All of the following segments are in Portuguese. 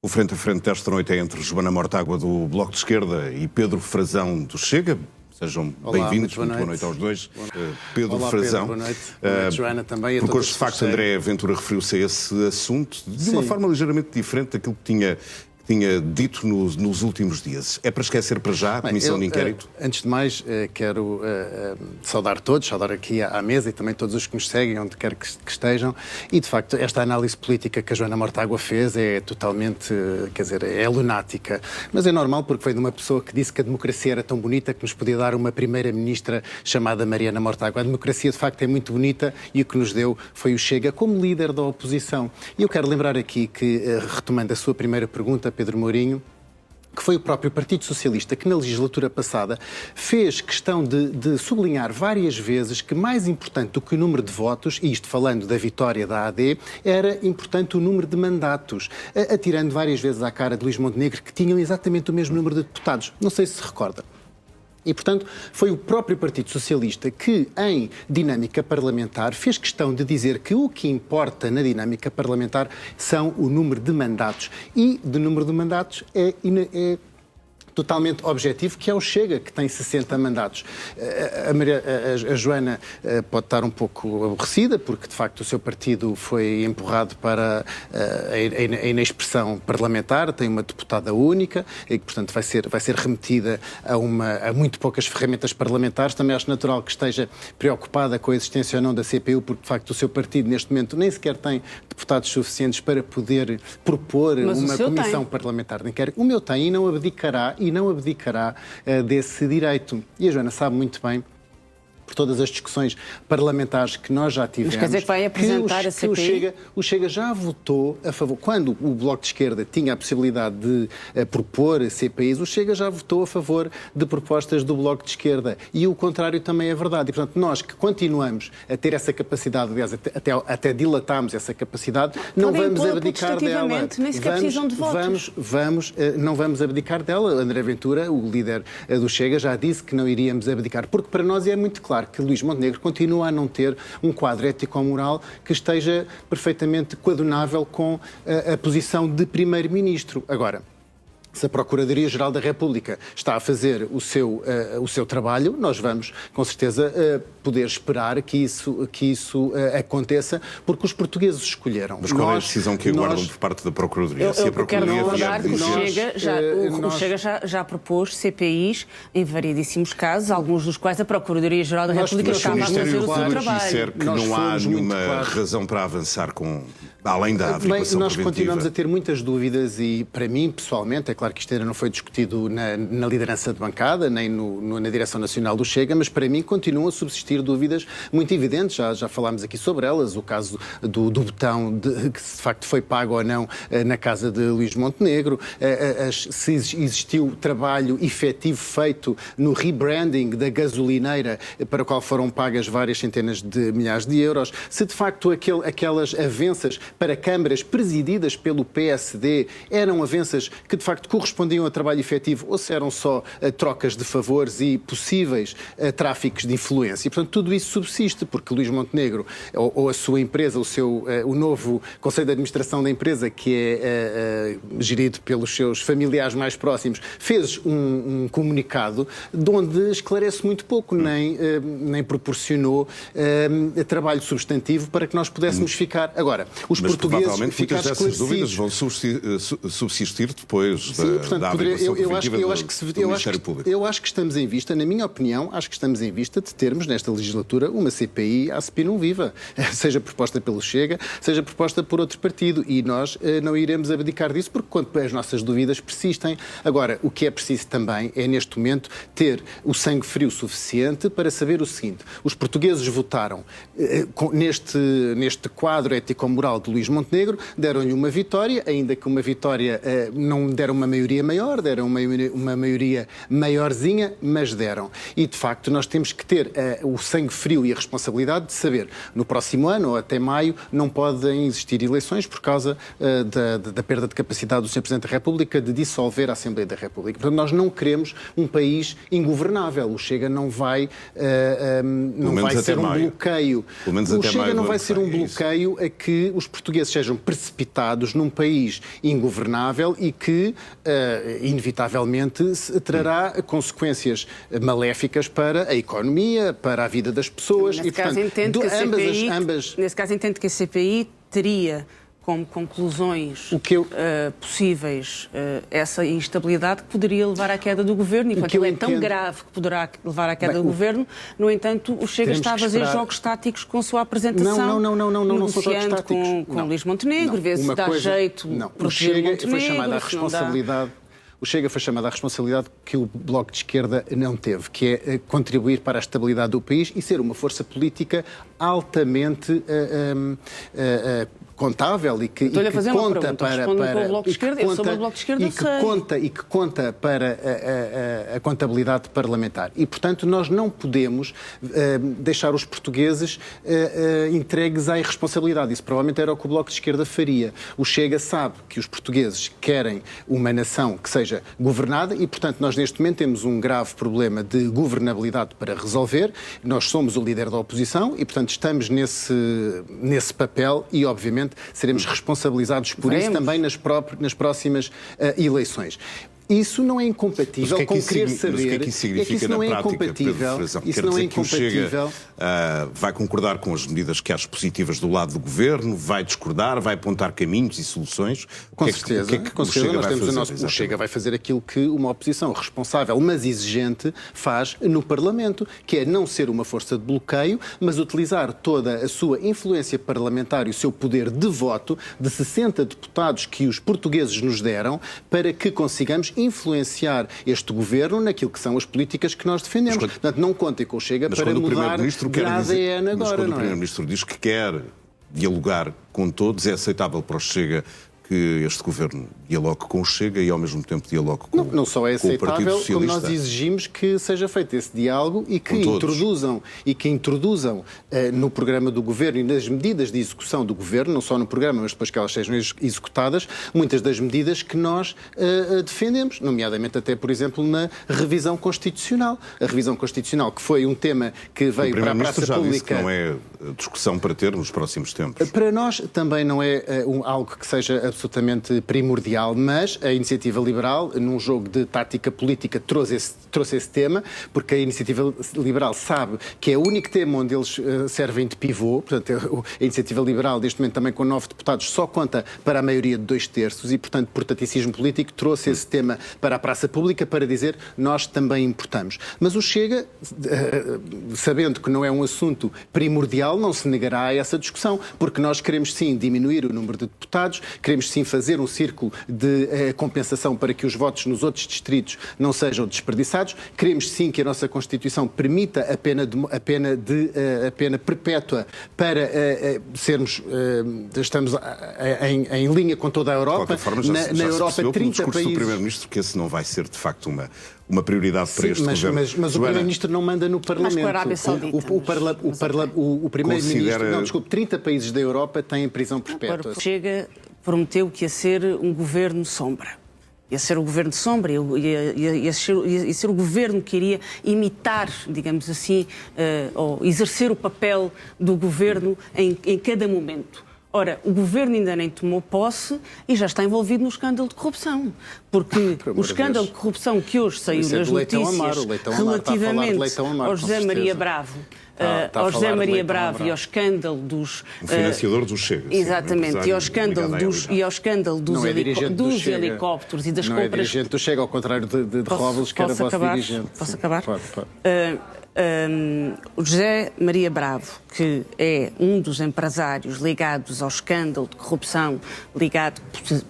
O frente a frente desta noite é entre Joana Mortágua, do Bloco de Esquerda, e Pedro Frazão, do Chega. Sejam bem-vindos. Muito boa noite aos dois. Pedro Olá, Frazão. Pedro, boa noite. Boa noite, Joana, também. Porque hoje, de facto, André Ventura referiu-se a esse assunto de uma forma ligeiramente diferente daquilo que tinha dito nos últimos dias. É para esquecer para já a Comissão de Inquérito? Antes de mais, quero saudar todos, saudar aqui à mesa e também todos os que nos seguem, onde quer que estejam. E, de facto, esta análise política que a Joana Mortágua fez é totalmente, é lunática. Mas é normal porque veio de uma pessoa que disse que a democracia era tão bonita que nos podia dar uma primeira-ministra chamada Mariana Mortágua. A democracia, de facto, é muito bonita e o que nos deu foi o Chega como líder da oposição. E eu quero lembrar aqui que, retomando a sua primeira pergunta, Pedro Mourinho, que foi o próprio Partido Socialista que na legislatura passada fez questão de sublinhar várias vezes que mais importante do que o número de votos, e isto falando da vitória da AD, era importante o número de mandatos, atirando várias vezes à cara de Luís Montenegro que tinham exatamente o mesmo número de deputados. Não sei se recorda. E, portanto, foi o próprio Partido Socialista que, em dinâmica parlamentar, fez questão de dizer que o que importa na dinâmica parlamentar são o número de mandatos. E, de número de mandatos, é totalmente objetivo, que é o Chega, que tem 60 mandatos. A Joana pode estar um pouco aborrecida, porque, de facto, o seu partido foi empurrado para a inexpressão parlamentar, tem uma deputada única, e que, portanto, vai ser remetida a muito poucas ferramentas parlamentares. Também acho natural que esteja preocupada com a existência ou não da CPU, porque, de facto, o seu partido, neste momento, nem sequer tem deputados suficientes para poder propor uma comissão parlamentar de inquérito. O meu tem e não abdicará desse direito. E a Joana sabe muito bem, por todas as discussões parlamentares que nós já tivemos... Mas quer dizer que vai apresentar a CPI? O Chega já votou a favor. Quando o Bloco de Esquerda tinha a possibilidade de propor CPIs, o Chega já votou a favor de propostas do Bloco de Esquerda. E o contrário também é verdade. E, portanto, nós que continuamos a ter essa capacidade, aliás, até dilatámos essa capacidade, não vamos abdicar dela. Nem sequer precisam de votos. Não vamos abdicar dela. André Ventura, o líder do Chega, já disse que não iríamos abdicar, porque para nós é muito claro que Luís Montenegro continua a não ter um quadro ético-moral que esteja perfeitamente coadunável com a posição de primeiro-ministro. Agora, se a Procuradoria-Geral da República está a fazer o seu trabalho, nós vamos, com certeza, poder esperar que isso aconteça, porque os portugueses escolheram. Mas qual é a decisão que aguardam por parte da Procuradoria? Eu quero recordar que o Chega já propôs CPIs em variedíssimos casos, alguns dos quais a Procuradoria-Geral da República estava a fazer o seu trabalho. Disser que não há nenhuma razão para avançar além da averiguação nós preventiva. Continuamos a ter muitas dúvidas e, para mim, pessoalmente, é claro que isto ainda não foi discutido na liderança de bancada, nem na direção nacional do Chega, mas para mim continuam a subsistir dúvidas muito evidentes, já falámos aqui sobre elas, o caso do botão que de facto foi pago ou não na casa de Luís Montenegro, se existiu trabalho efetivo feito no rebranding da gasolineira para o qual foram pagas várias centenas de milhares de euros, se de facto aquelas avanças para câmaras presididas pelo PSD eram avanças que de facto correspondiam a trabalho efetivo ou se eram só trocas de favores e possíveis tráficos de influência. E, portanto, tudo isso subsiste, porque Luís Montenegro ou a sua empresa, o novo Conselho de Administração da empresa, que é gerido pelos seus familiares mais próximos, fez um comunicado de onde esclarece muito pouco, nem proporcionou trabalho substantivo para que nós pudéssemos ficar. Agora, os portugueses provavelmente muitas dessas dúvidas vão subsistir depois da averiguação preventiva do Ministério Público. Eu acho que estamos em vista, na minha opinião, acho que estamos em vista de termos nesta legislatura uma CPI à Spinum Viva, seja proposta pelo Chega, seja proposta por outro partido, e nós não iremos abdicar disso porque as nossas dúvidas persistem. Agora, o que é preciso também é, neste momento, ter o sangue frio suficiente para saber o seguinte: os portugueses votaram neste quadro ético-moral de Luís Montenegro, deram-lhe uma vitória, ainda que uma vitória não deram uma maioria maior, deram uma maioria maiorzinha, mas deram. E, de facto, nós temos que ter o sangue frio e a responsabilidade de saber, no próximo ano ou até maio, não podem existir eleições por causa da perda de capacidade do Sr. Presidente da República de dissolver a Assembleia da República. Portanto, nós não queremos um país ingovernável. O Chega não vai ser um bloqueio. O Chega não vai ser um bloqueio a que os portugueses portugueses sejam precipitados num país ingovernável e que, inevitavelmente, trará consequências maléficas para a economia, para a vida das pessoas. Nesse caso, entendo que a CPI teria como conclusões possíveis essa instabilidade que poderia levar à queda do governo, enquanto ele é tão grave que poderá levar à queda do governo. No entanto, o Chega está a fazer jogos táticos com a sua apresentação, não são jogos táticos. com Luís Montenegro, vê se dá jeito. O Chega foi chamado à responsabilidade. O Chega foi chamado à responsabilidade que o Bloco de Esquerda não teve, que é contribuir para a estabilidade do país e ser uma força política altamente contável e que conta para o Bloco de Esquerda. Eu sou do Bloco de Esquerda, e que conta para a contabilidade parlamentar. E, portanto, nós não podemos deixar os portugueses entregues à irresponsabilidade. Isso provavelmente era o que o Bloco de Esquerda faria. O Chega sabe que os portugueses querem uma nação que seja governada e, portanto, nós neste momento temos um grave problema de governabilidade para resolver. Nós somos o líder da oposição e, portanto, estamos nesse papel e, obviamente, seremos responsabilizados por isso também nas próximas eleições. Isso não é incompatível com querer saber... Mas o que é que isso significa na prática, Pedro Frazão? Quer dizer que o Chega vai concordar com as medidas que acha positivas do lado do Governo, vai discordar, vai apontar caminhos e soluções? Com certeza. O Chega vai fazer aquilo que uma oposição responsável, mas exigente, faz no Parlamento, que é não ser uma força de bloqueio, mas utilizar toda a sua influência parlamentar e o seu poder de voto de 60 deputados que os portugueses nos deram para que consigamos influenciar este governo naquilo que são as políticas que nós defendemos. Portanto, não contem com o Chega para mudar de ADN agora. Mas quando o Primeiro-Ministro diz que quer dialogar com todos, é aceitável para o Chega que este governo dialogue com o Chega e ao mesmo tempo dialogue com o Partido Socialista? Não só é aceitável, como nós exigimos que seja feito esse diálogo e que introduzam no programa do governo e nas medidas de execução do governo, não só no programa, mas depois que elas sejam executadas, muitas das medidas que nós defendemos, nomeadamente até, por exemplo, na revisão constitucional. A revisão constitucional, que foi um tema que veio para a praça pública... O Primeiro-Ministro já disse que não é discussão para ter nos próximos tempos. Para nós também não é algo que seja absolutamente primordial, mas a Iniciativa Liberal, num jogo de tática política, trouxe esse tema, porque a Iniciativa Liberal sabe que é o único tema onde eles servem de pivô. Portanto, a Iniciativa Liberal, neste momento também com 9 deputados, só conta para a maioria de 2/3 e, portanto, por taticismo político, trouxe esse tema para a praça pública para dizer nós também importamos. Mas o Chega, sabendo que não é um assunto primordial, não se negará a essa discussão, porque nós queremos sim diminuir o número de deputados, queremos sim fazer um círculo de compensação para que os votos nos outros distritos não sejam desperdiçados, queremos sim que a nossa Constituição permita a pena perpétua para estamos em linha com toda a Europa. De qualquer forma, na Europa, 30 países... do Primeiro-Ministro que esse não vai ser, de facto, uma prioridade para este governo. Mas o Primeiro-Ministro não manda no Parlamento. Mas com a Arábia Saudita. O Primeiro-Ministro... 30 países da Europa têm prisão perpétua. O Chega prometeu que ia ser um governo sombra. Ia ser o governo sombra, ia ser o governo que iria imitar, digamos assim, ou exercer o papel do governo em cada momento. Ora, o governo ainda nem tomou posse e já está envolvido no escândalo de corrupção. Porque o escândalo de corrupção que hoje saiu nas notícias relativamente ao José Maria Bravo, ao José Maria Bravo e ao escândalo dos... O financiador do Chega. Exatamente, e ao escândalo dos helicópteros e das compras... Não é dirigente do Chega, ao contrário de Róbulos, que era vosso dirigente. Posso acabar? Pode. O José Maria Bravo, que é um dos empresários ligados ao escândalo de corrupção,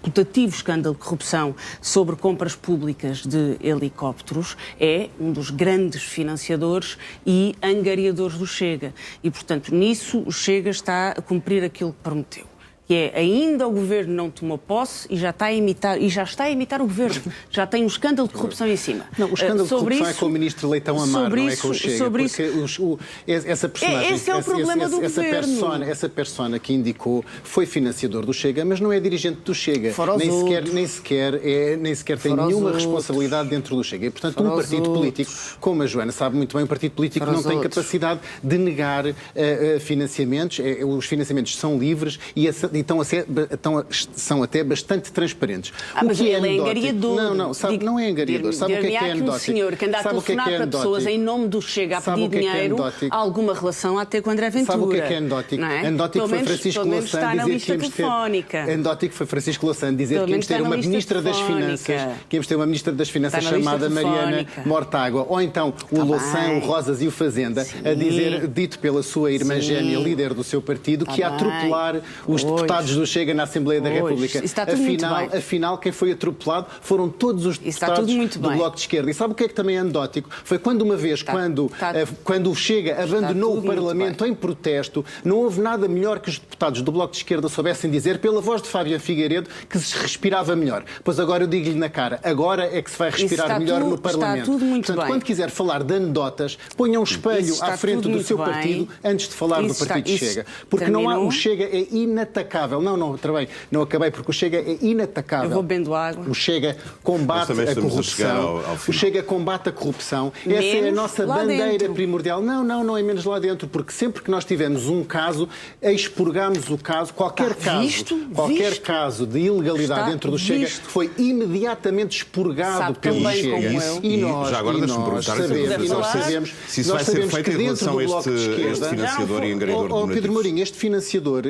putativo escândalo de corrupção sobre compras públicas de helicópteros, é um dos grandes financiadores e angariadores do Chega. E, portanto, nisso o Chega está a cumprir aquilo que prometeu. Que é, ainda o governo não tomou posse e já está a imitar o governo. Já tem um escândalo de corrupção em cima. Não, o escândalo de corrupção é com o ministro Leitão Amaro, não é com o Chega. Essa personagem, esse é o problema do governo. Essa persona que indicou foi financiador do Chega, mas não é dirigente do Chega. Nem sequer tem nenhuma responsabilidade dentro do Chega. E, portanto, um partido político, como a Joana sabe muito bem, um partido político não tem capacidade de negar financiamentos. Os financiamentos são livres e e são até bastante transparentes. Mas ele é angariador. Não, não é angariador. Sabe o que é anedótico? Um senhor que anda a telefonar para pessoas em nome do Chega a pedir dinheiro, há alguma relação a ter com André Ventura. Sabe o que é anedótico? Anedótico foi Francisco Louçã dizer que íamos ter... Anedótico foi Francisco Louçã dizer que íamos ter uma Ministra das Finanças, chamada Mariana Mortágua, ou então o Louçã, o Rosas e o Fazenda, a dizer, dito pela sua irmã Génia, líder do seu partido, que ia atropelar os deputados do Chega na Assembleia da República. Afinal, quem foi atropelado foram todos os deputados do Bloco de Esquerda. E sabe o que é que também é anedótico? Foi quando uma vez, quando o Chega abandonou o Parlamento em protesto, não houve nada melhor que os deputados do Bloco de Esquerda soubessem dizer, pela voz de Fábio Figueiredo, que se respirava melhor. Pois agora eu digo-lhe na cara, agora é que se vai respirar melhor no Parlamento. Está tudo muito Portanto, quando quiser falar de anedotas, ponha um espelho à frente do seu partido antes de falar do partido Chega. Porque o Chega é inatacável. Não acabei, porque o Chega é inatacável. Eu vou bebendo água. O Chega combate a corrupção. O Chega combate a corrupção. Essa é a nossa bandeira primordial. Não é menos lá dentro, porque sempre que nós tivemos um caso, expurgámos o caso, qualquer caso de ilegalidade dentro do Chega foi imediatamente expurgado pelo Chega. E nós sabemos se isso vai ser feito em relação a este financiador e angariador do Pedro Pedro Mourinho, este financiador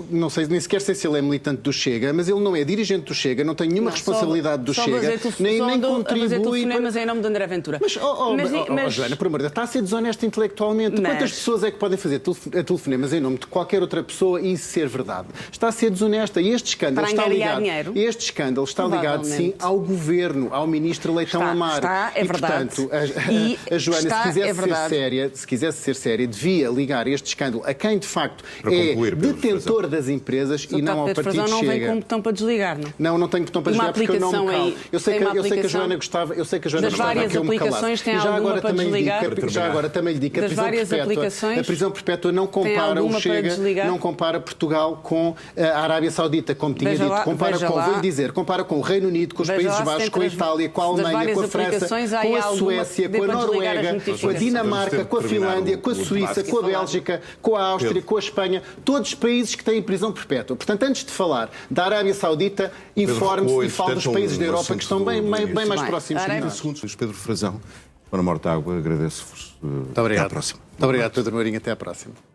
não sei, nem sequer sei se ele é militante do Chega, mas ele não é dirigente do Chega, não tem nenhuma responsabilidade do Chega, nem contribui. Mas é em nome de André Ventura. Mas Joana, por amor de Deus, está a ser desonesto intelectualmente. Quantas pessoas é que podem fazer telefonemas em nome de qualquer outra pessoa e isso ser verdade? Está a ser desonesta. E este escândalo está ligado, sim, ao governo, ao ministro Leitão Amar. É verdade. Portanto, a Joana, se quisesse ser séria, devia ligar este escândalo a quem de facto é detentor das empresas e não ao partido Chega. Não vem com um botão para desligar, não? Não tenho botão para desligar porque eu não me calo. Eu sei que a Joana gostava que eu me calasse. E já agora também lhe digo que a prisão perpétua não compara o Chega, não compara Portugal com a Arábia Saudita, como tinha dito. Compara com o Reino Unido, com os Países Baixos, com a Itália, com a Alemanha, com a França, com a Suécia, com a Noruega, com a Dinamarca, com a Finlândia, com a Suíça, com a Bélgica, com a Áustria, com a Espanha, todos os países que têm prisão perpétua. Portanto, antes de falar da Arábia Saudita, informe-se e fale dos países da Europa que estão bem mais próximos. 30 segundos, Pedro Frazão. Para Mortágua, agradeço-vos. Muito obrigado. Até à próxima. Muito obrigado, Pedro Mourinho. Até à próxima.